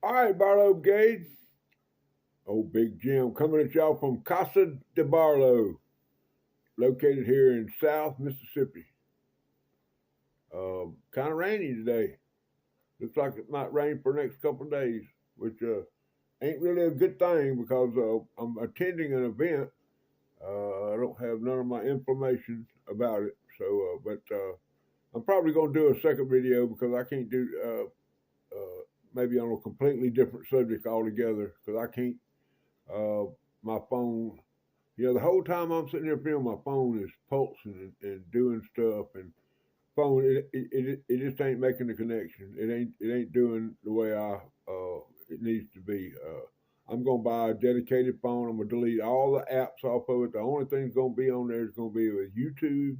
All right, Barlow Brigade. Old Big Jim coming at y'all from Casa de Barlow, located here in South Mississippi. Kind of rainy today. Looks like it might rain for the next couple of days, which ain't really a good thing because I'm attending an event. I don't have none of my information about it, so but I'm probably going to do a second video because I can't do maybe on a completely different subject altogether because I can't uh, my phone. The whole time I'm sitting there filming, my phone is pulsing and doing stuff, and phone it just ain't making the connection. It ain't doing the way it needs to be. I'm gonna buy a dedicated phone. I'm gonna delete all the apps off of it. The only thing that's gonna be on there is gonna be with YouTube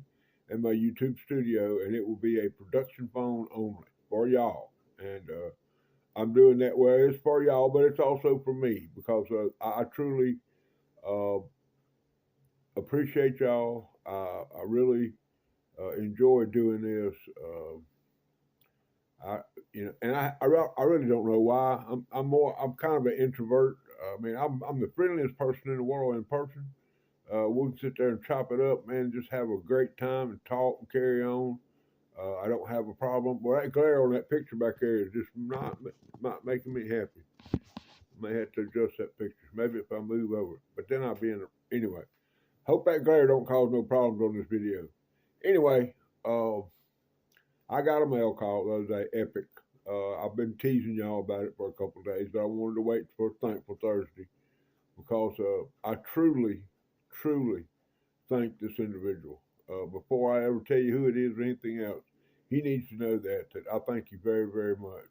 and my YouTube Studio, and it will be a production phone only for y'all. And I'm doing that way. It's for y'all, but it's also for me because I truly uh, appreciate y'all. I really enjoy doing this. I and I really don't know why. I'm kind of an introvert. I mean, I'm the friendliest person in the world in person. We can sit there and chop it up, man, and just have a great time and talk and carry on. I don't have a problem. Well, that glare on that picture back there is just not making me happy. I may have to adjust that picture. Maybe if I move over, but then I'll be in. Anyway, hope that glare don't cause no problems on this video. Anyway, uh, I got a mail call the other day, epic. I've been teasing y'all about it for a couple of days, but I wanted to wait for Thankful Thursday because I truly, truly thank this individual. Before I ever tell you who it is or anything else, he needs to know that I thank you very, very much.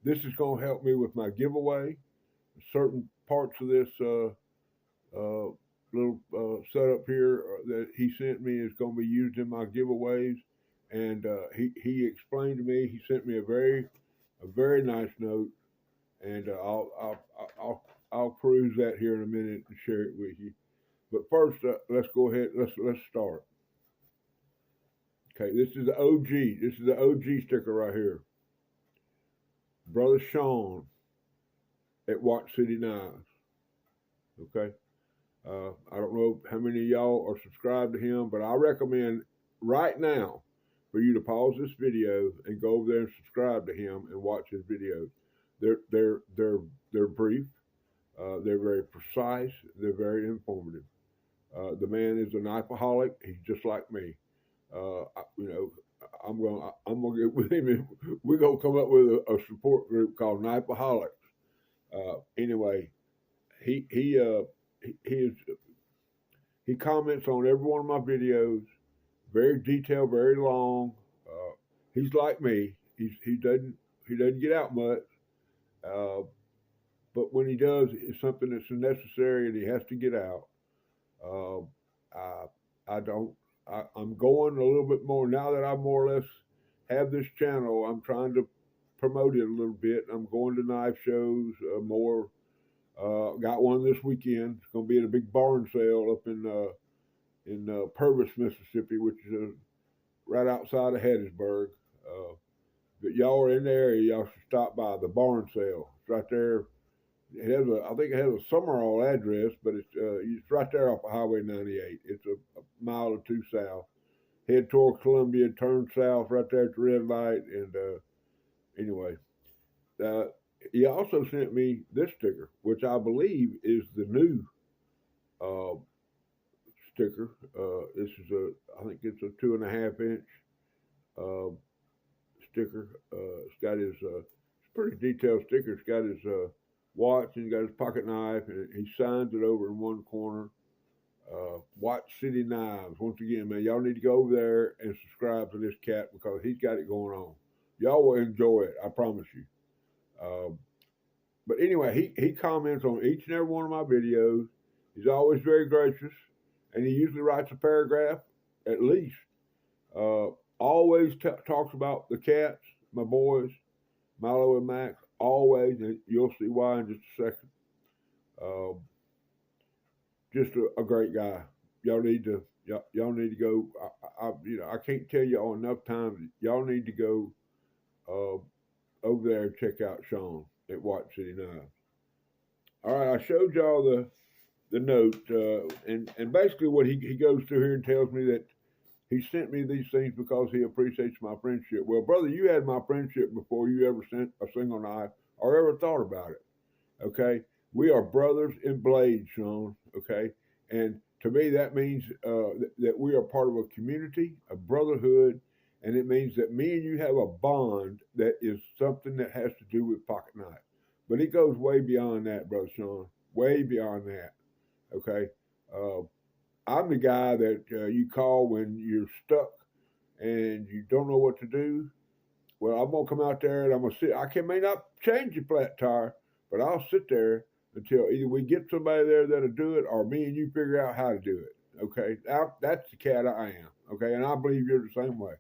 This is going to help me with my giveaway. Certain parts of this uh, little setup here that he sent me is going to be used in my giveaways. And he explained to me. He sent me a very nice note, and I'll cruise that here in a minute and share it with you. But first, let's go ahead. Let's start. Okay, this is the OG. This is the OG sticker right here. Brother Sean at Watch City Knives. Okay. I don't know how many of y'all are subscribed to him, but I recommend right now for you to pause this video and go over there and subscribe to him and watch his videos. They're brief. They're very precise. They're very informative. The man is a knifeaholic. He's just like me. You know, I'm gonna get with him, and we're gonna come up with a support group called Knifeaholics. Anyway, he he uh, he is he comments on every one of my videos, very detailed, very long. He's like me. He doesn't get out much, uh, but when he does, it's something that's necessary and he has to get out. Uh, I I don't. I'm going a little bit more now that I more or less have this channel. I'm trying to promote it a little bit. I'm going to knife shows more. Got one this weekend. It's going to be at a big barn sale up in Purvis, Mississippi, which is right outside of Hattiesburg. But y'all are in the area, y'all should stop by the barn sale. It's right there. I think it has a Summerall address, but it's right there off of Highway 98. It's a mile or two south. Head toward Columbia, turn south right there at the red light. And anyway, uh, he also sent me this sticker, which I believe is the new uh, sticker. I think it's a 2.5 inch uh, sticker. It's got it's a pretty detailed sticker. It's got his watch and got his pocket knife, and he signs it over in one corner. Watch City Knives. Once again, man, y'all need to go over there and subscribe to this cat because he's got it going on. Y'all will enjoy it, I promise you. Um, but anyway, he comments on each and every one of my videos. He's always very gracious, and he usually writes a paragraph at least. Uh, always talks about the cats, my boys, Milo and Max. Always, and you'll see why in just a second. Um, just a great guy. Y'all need to go. I can't tell y'all enough times. Y'all need to go over there and check out Sean. at Watch City Knives. All right, I showed y'all the note, and basically what he goes through here and tells me that he sent me these things because he appreciates my friendship. Well, brother, you had my friendship before you ever sent a single knife or ever thought about it. Okay, we are brothers in blade, Sean. Okay, and to me that means that we are part of a community, a brotherhood, and it means that me and you have a bond that is something that has to do with pocket knife. But it goes way beyond that, brother Sean. Way beyond that. Okay, uh, I'm the guy that you call when you're stuck and you don't know what to do. Well, I'm gonna come out there and I'm gonna sit. May not change your flat tire, but I'll sit there until either we get somebody there that'll do it, or me and you figure out how to do it. Okay, that's the cat I am. Okay, and I believe you're the same way.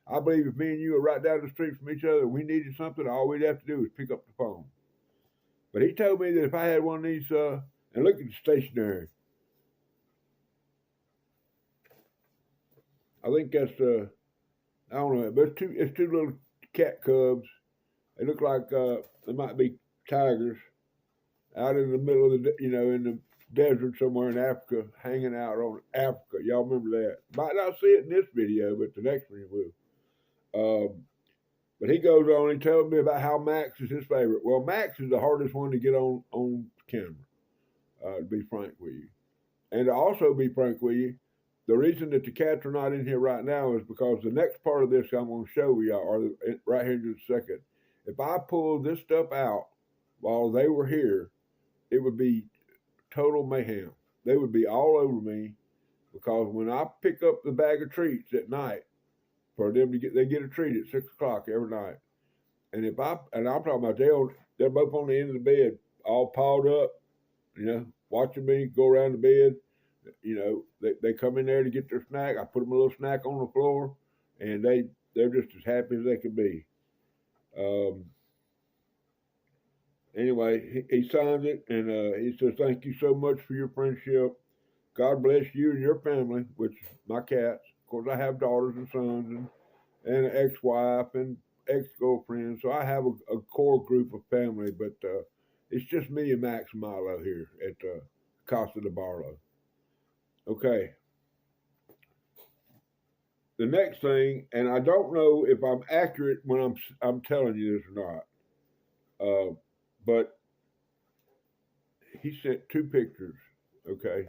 I believe if me and you are right down the street from each other and we needed something, all we'd have to do is pick up the phone. But he told me that if I had one of these, and look at the stationery. I think that's I don't know, but it's two little cat cubs. They look like they might be tigers out in the middle of the, in the desert somewhere in Africa, hanging out on Africa. Y'all remember that? Might not see it in this video, but the next one you will. But he goes on. He tells me about how Max is his favorite. Well, Max is the hardest one to get on camera. To be frank with you, and to also be frank with you, the reason that the cats are not in here right now is because the next part of this I'm going to show y'all, or right here in just a second. If I pulled this stuff out while they were here, it would be total mayhem. They would be all over me because when I pick up the bag of treats at night for them to they get a treat at 6 o'clock every night. And I'm talking about they're both on the end of the bed, all piled up, watching me go around the bed. They come in there to get their snack. I put them a little snack on the floor, and they're just as happy as they can be. Anyway, he signs it, and he says, "Thank you so much for your friendship. God bless you and your family," which is my cats. Of course, I have daughters and sons, and an ex-wife and ex-girlfriend, so I have a core group of family. But it's just me and Max Milo here at Casa de Barlow. Okay. The next thing, and I don't know if I'm accurate when I'm telling you this or not, but he sent two pictures. Okay,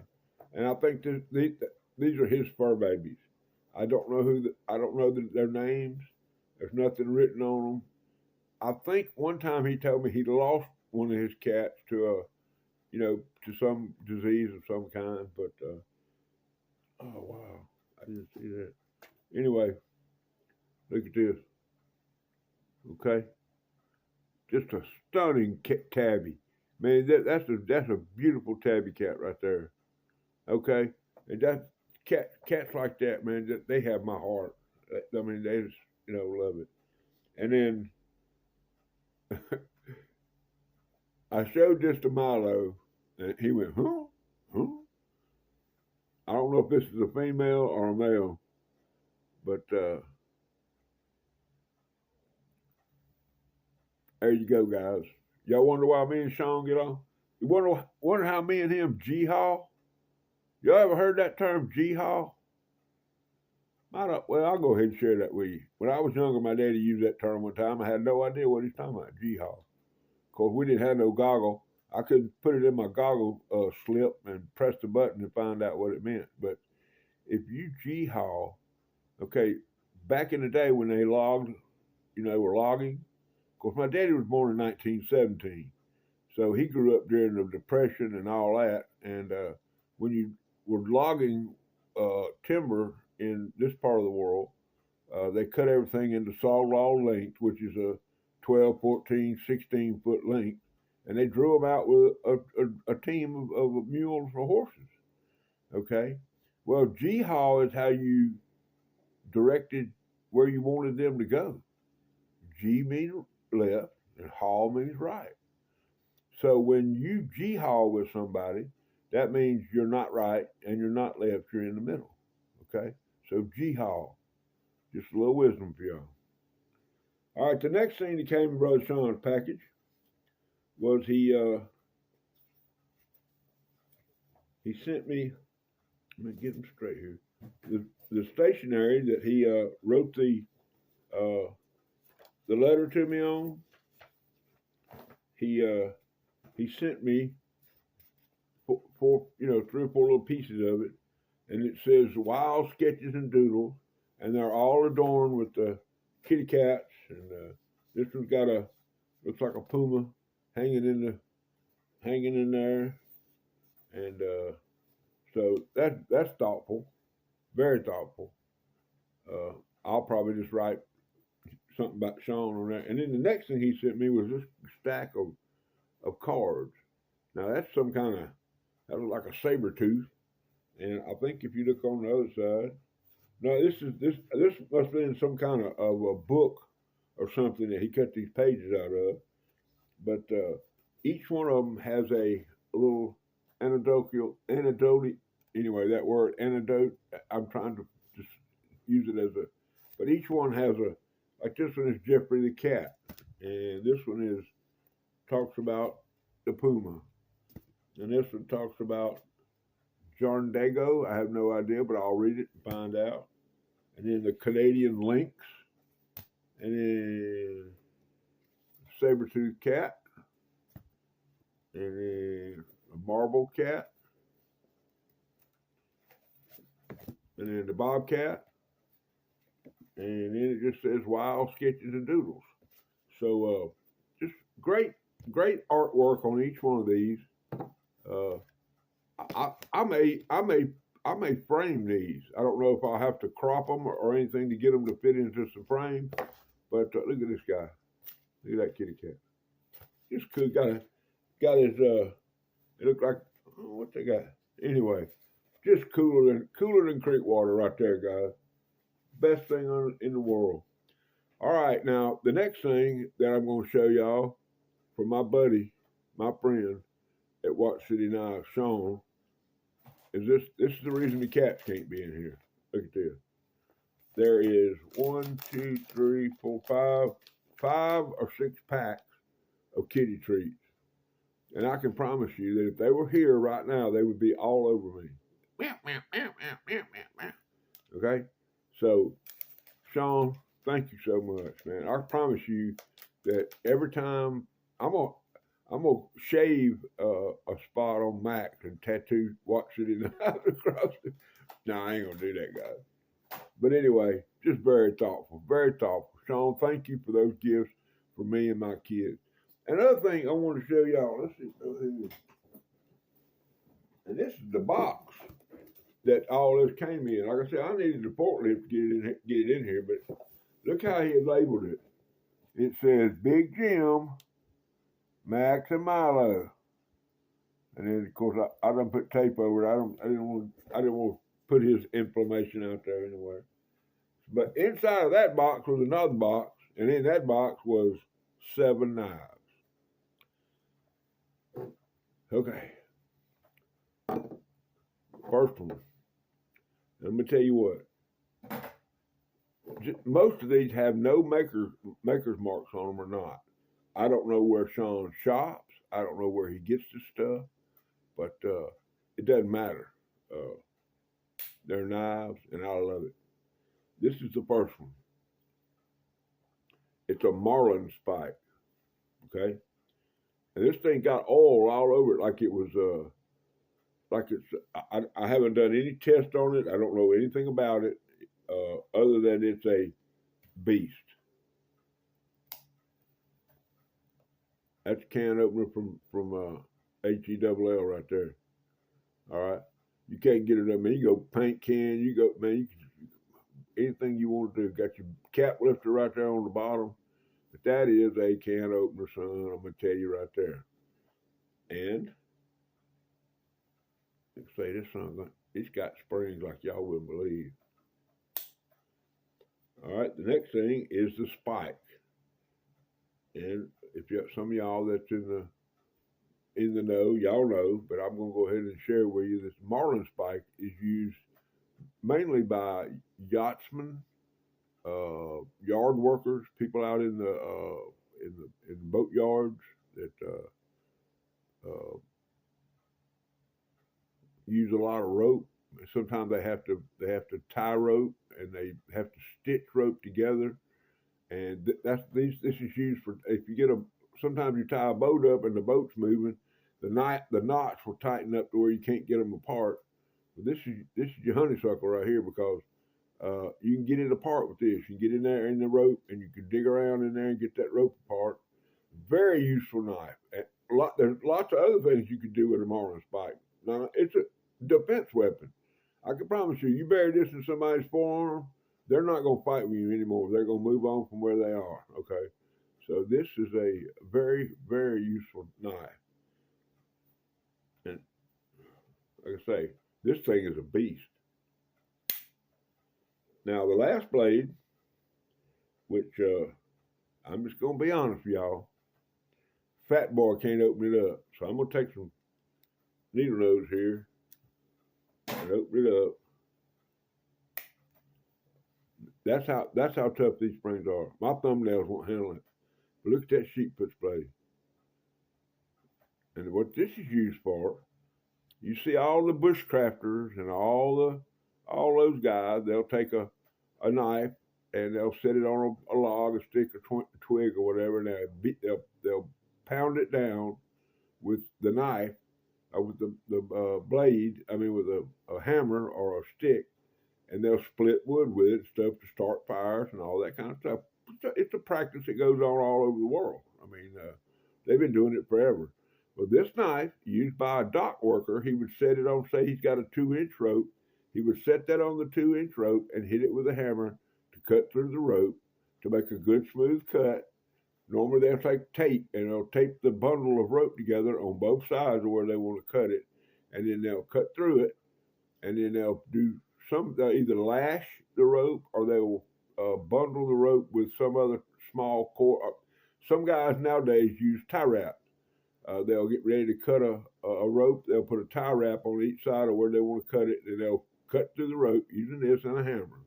and I think these are his fur babies. I don't know their names. There's nothing written on them. I think one time he told me he lost one of his cats to to some disease of some kind. But oh wow, I didn't see that. Anyway, look at this. Okay, just a stunning tabby. Man, that's a beautiful tabby cat right there. Okay, and that cats like that, man, they have my heart. I mean, they just love it. And then I showed this to Milo, and he went, huh? Huh? I don't know if this is a female or a male, but there you go, guys. Y'all wonder why me and Sean get on? You wonder how me and him G-haul? Y'all ever heard that term G-haul? Well, I'll go ahead and share that with you. When I was younger, my daddy used that term one time. I had no idea what he's talking about, G-haul. Of course, we didn't have no goggle. I couldn't put it in my goggle slip and press the button and find out what it meant. But if you G-haul, okay, back in the day when they logged, were logging. Of course, my daddy was born in 1917. So he grew up during the Depression and all that. And when you were logging timber in this part of the world, they cut everything into saw log length, which is a 12, 14, 16-foot length. And they drew them out with a team of mules or horses. Okay? Well, G-haul is how you directed where you wanted them to go. G means left, and haul means right. So when you G-haul with somebody, that means you're not right and you're not left, you're in the middle. Okay? So G-haul. Just a little wisdom for y'all. All right, the next thing that came in Brother Sean's package was he sent me. Let me get him straight here. The stationery that he wrote the letter to me on. He sent me four, 3 or 4 little pieces of it, and it says Wild Sketches and Doodles, and they're all adorned with the kitty cats, and this one's got looks like a puma hanging in there, and so that's thoughtful, very thoughtful. I'll probably just write something about Sean on that, and then the next thing he sent me was this stack of cards. Now that's some kind of, that was like a saber tooth, and I think if you look on the other side, no, this must have been some kind of a book or something that he cut these pages out of. But each one of them has a little anecdote. Anyway, that word anecdote, I'm trying to just use it as a. But each one has like this one is Jeffrey the cat, and this one talks about the puma, and this one talks about John Dago. I have no idea, but I'll read it and find out. And then the Canadian lynx, and then saber-toothed cat, and then a marble cat, and then the bobcat, and then it just says Wild Sketches and Doodles. So just great artwork on each one of these. I may frame these. I don't know if I'll have to crop them or anything to get them to fit into some frame. But look at this guy. Look at that kitty cat. Just cool. Got his. It looked like, what they got? Anyway, just cooler than creek water right there, guys. Best thing in the world. All right, now the next thing that I'm going to show y'all from my buddy, my friend at Watch City Knives, Sean, is this. This is the reason the cats can't be in here. Look at this. There is 1, 2, 3, 4, 5 or 6 packs of kitty treats. And I can promise you that if they were here right now, they would be all over me. Okay? So, Sean, thank you so much, man. I promise you that every time I'm gonna shave a spot on Max and tattoo Watch City Knives across it. No, I ain't gonna do that, guys. But anyway, just very thoughtful, very thoughtful. Sean, thank you for those gifts for me and my kids. Another thing I want to show y'all, let's see, and this is the box that all this came in. Like I said, I needed the forklift to get it in here, but look how he had labeled it. It says Big Jim, Max, and Milo. And then of course I done put tape over it. I didn't want to put his information out there anywhere. But inside of that box was another box, and in that box was 7 knives. Okay. First one. Let me tell you what. Most of these have no maker's marks on them or not. I don't know where Sean shops. I don't know where he gets the stuff. But it doesn't matter. They're knives, and I love it. This is the first one. It's a Marlin spike. Okay? And this thing got oil all over it like it was, I haven't done any test on it. I don't know anything about it other than it's a beast. That's a can opener from HELL right there. All right? You can't get it up, man. You go paint can, you go, man, anything you want to do. Got your cap lifter right there on the bottom. But that is a can opener, son. I'm going to tell you right there. And, let's say this son, it's got springs like y'all wouldn't believe. All right, the next thing is the spike. And if you have some of y'all that's in the know, y'all know, but I'm going to go ahead and share with you this Marlin spike is used mainly by yachtsmen, yard workers, people out in the boat yards that uh, use a lot of rope. Sometimes they have to tie rope, and they have to stitch rope together. And this is used for if you get a. Sometimes you tie a boat up and the boat's moving, the knots will tighten up to where you can't get them apart. But this is your honeysuckle right here because you can get it apart with this. You can get in there in the rope and you can dig around in there and get that rope apart. Very useful knife. There's lots of other things you could do with a marlin spike. Now it's a defense weapon. I can promise you, you bury this in somebody's forearm, they're not going to fight with you anymore. They're going to move on from where they are. Okay, so this is a very, very useful knife, and like I say, this thing is a beast. Now the last blade, which I'm just going to be honest with y'all, Fat Boy can't open it up, so I'm going to take some needle nose here and open it up. That's how tough these springs are. My thumbnails won't handle it. But look at that sheep puts blade. And what this is used for, you see all the bushcrafters and all those guys, they'll take a knife and they'll set it on a log, a stick, a twig, or whatever, and they'll pound it down with the knife, with the blade. I mean, with a hammer or a stick, and they'll split wood with it and stuff to start fires and all that kind of stuff. It's a practice that goes on all over the world. I mean, they've been doing it forever. But this knife, used by a dock worker, he would set it on, say he's got a 2-inch rope. He would set that on the 2-inch rope and hit it with a hammer to cut through the rope to make a good smooth cut. Normally they'll take tape and they'll tape the bundle of rope together on both sides of where they want to cut it. And then they'll cut through it. And then they'll they'll either lash the rope or they'll bundle the rope with some other small cord. Some guys nowadays use tie wrap. They'll get ready to cut a rope. They'll put a tie wrap on each side of where they want to cut it, and they'll cut through the rope using this and a hammer.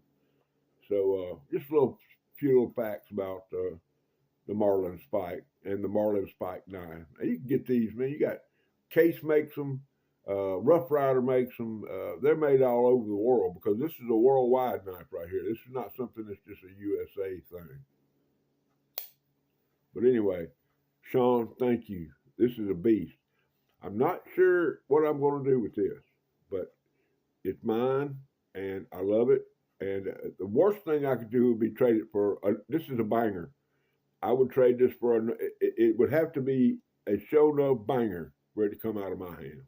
So just a few little facts about the marlin spike and the marlin spike knife. Now, you can get these, man. You got Case makes them. Rough Rider makes them. They're made all over the world because this is a worldwide knife right here. This is not something that's just a USA thing. But anyway, Sean, thank you. This is a beast. I'm not sure what I'm going to do with this, but it's mine and I love it. And the worst thing I could do would be trade it for this is a banger. I would trade this for it would have to be a show enough banger ready to come out of my hand.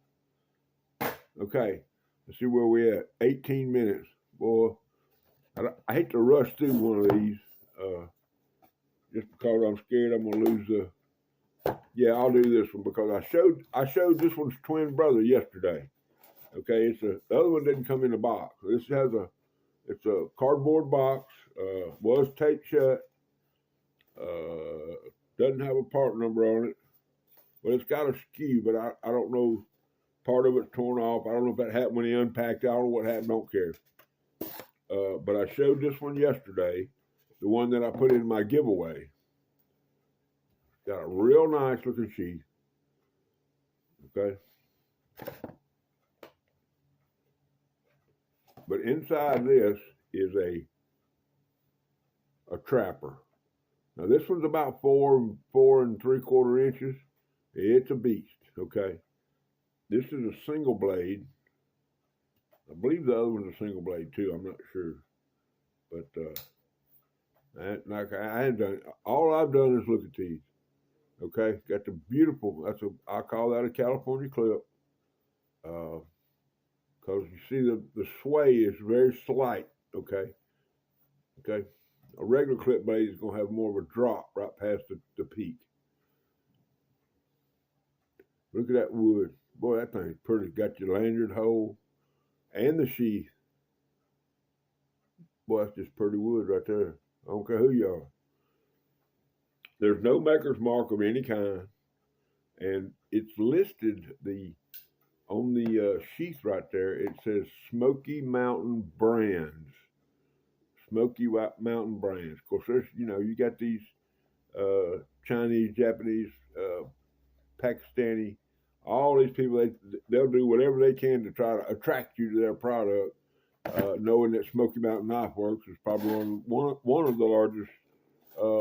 Okay, let's see where we at. 18 minutes. Boy, I hate to rush through one of these just because I'm scared I'm going to lose the... Yeah, I'll do this one because I showed this one's twin brother yesterday. Okay, the other one didn't come in a box. This it's a cardboard box, was taped shut, doesn't have a part number on it, but it's got a skew, but I don't know, part of it's torn off. I don't know if that happened when he unpacked it. I don't know what happened, don't care. But I showed this one yesterday, the one that I put in my giveaway. Got a real nice looking sheath. Okay. But inside this is a trapper. Now this one's about 4 3/4 inches. It's a beast. Okay. This is a single blade. I believe the other one's a single blade too. I'm not sure. But I hadn't done. All I've done is look at these. Okay, got the beautiful. I call that a California clip. Because you see the sway is very slight. Okay. A regular clip blade is going to have more of a drop right past the peak. Look at that wood. Boy, that thing's pretty. Got your lanyard hole and the sheath. Boy, that's just pretty wood right there. I don't care who you are. There's no maker's mark of any kind. And it's listed on the sheath right there. It says Smoky Mountain Brands. Smoky Mountain Brands. Of course, there's, you got these Chinese, Japanese, Pakistani, All these people, they'll do whatever they can to try to attract you to their product, knowing that Smoky Mountain Knife Works is probably one of the largest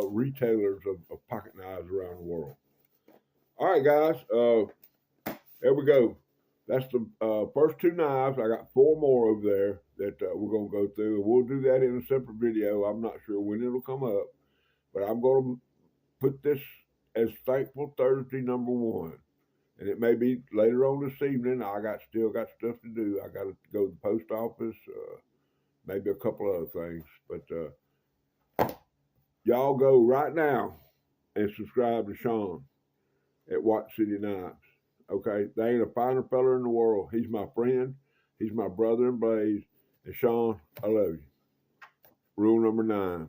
retailers of pocket knives around the world. All right, guys, there we go. That's the first two knives. I got four more over there that we're going to go through. And we'll do that in a separate video. I'm not sure when it'll come up, but I'm going to put this as Thankful Thursday #1. And it may be later on this evening. Still got stuff to do. I got to go to the post office, maybe a couple other things. But y'all go right now and subscribe to Sean at Watch City Knives. Okay, there ain't a finer fella in the world. He's my friend. He's my brother in Blaze. And Sean, I love you. Rule number 9.